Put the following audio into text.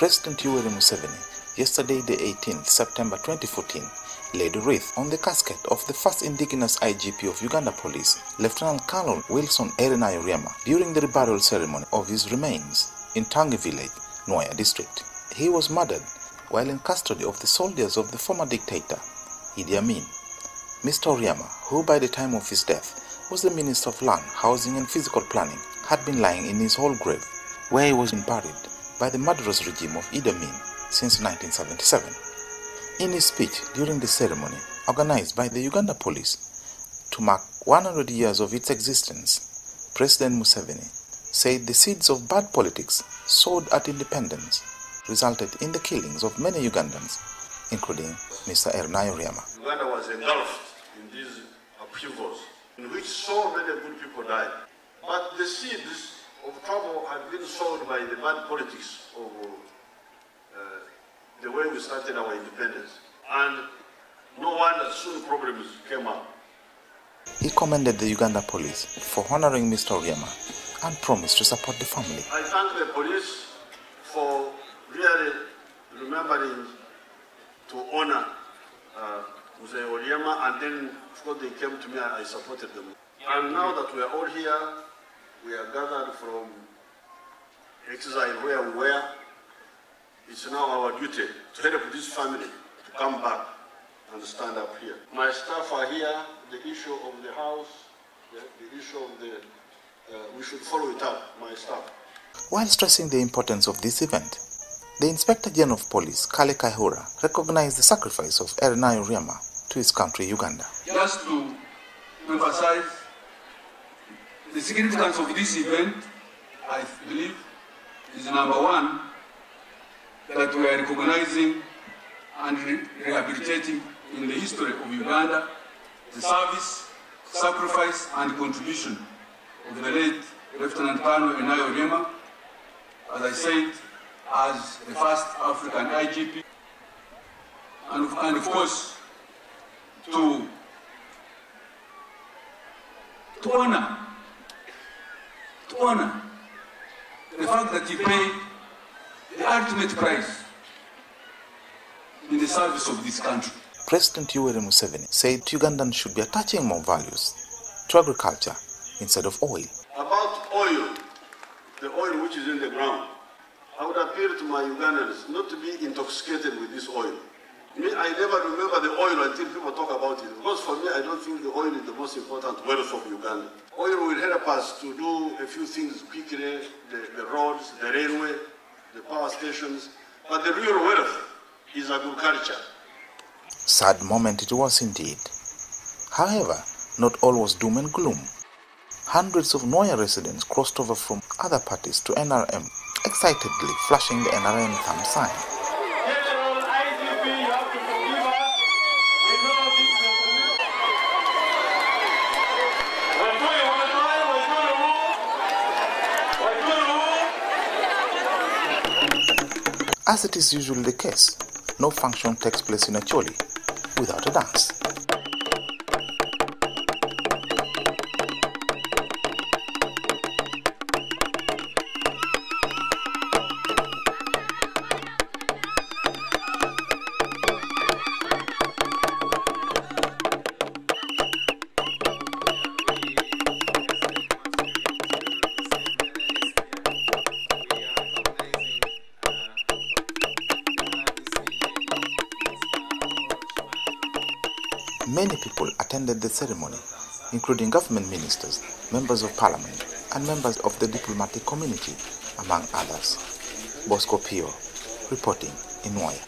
President Oryema Reburial, yesterday the 18th September 2014, laid a wreath on the casket of the first indigenous IGP of Uganda Police, Lieutenant Colonel Wilson Oryema, during the reburial ceremony of his remains in Tangi Village, Nwaya District. He was murdered while in custody of the soldiers of the former dictator, Idi Amin. Mr. Oryema, who by the time of his death was the Minister of Land, Housing and Physical Planning, had been lying in his whole grave, where he was buried by the murderous regime of Idi Amin since 1977. In his speech during the ceremony organized by the Uganda Police to mark 100 years of its existence, President Museveni said the seeds of bad politics sowed at independence resulted in the killings of many Ugandans, including Mr. Oryema. Uganda was engulfed in these upheavals in which so many good people died. But the seeds of trouble had been sowed by the bad politics of the way we started our independence. And no wonder soon problems came up. He commended the Uganda police for honoring Mr. Oryema and promised to support the family. I thank the police for really remembering to honor Mr. Oryema, and then before they came to me, I supported them. And now that we are all here, we are gathered from exile where we were. It's now our duty to help this family to come back and stand up here. My staff are here. The issue of the house, the issue of we should follow it up, my staff. While stressing the importance of this event, the Inspector General of Police, Kale Kaihura, recognized the sacrifice of Oryema to his country, Uganda. Just to emphasize the significance of this event, I believe, is number one, that we are recognizing and rehabilitating in the history of Uganda the service, sacrifice and contribution of the late Lieutenant Colonel Oryema, as I said, as the first African IGP, and of course to honor the fact that he paid the ultimate price in the service of this country. President Oryema said Ugandans should be attaching more values to agriculture instead of oil. About oil, the oil which is in the ground, I would appeal to my Ugandans not to be intoxicated with this oil. Me, I never remember the oil until people talk about it. Because for me, I don't think the oil is the most important wealth of Uganda. Oil will help us to do a few things quickly, the roads, the railway, the power stations. But the real wealth is agriculture. Sad moment it was indeed. However, not all was doom and gloom. Hundreds of Nwaya residents crossed over from other parties to NRM, excitedly flashing the NRM thumb sign. As it is usually the case, no function takes place in a choli without a dance. Many people attended the ceremony, including government ministers, members of parliament, and members of the diplomatic community, among others. Bosco Pio, reporting in Nwaya.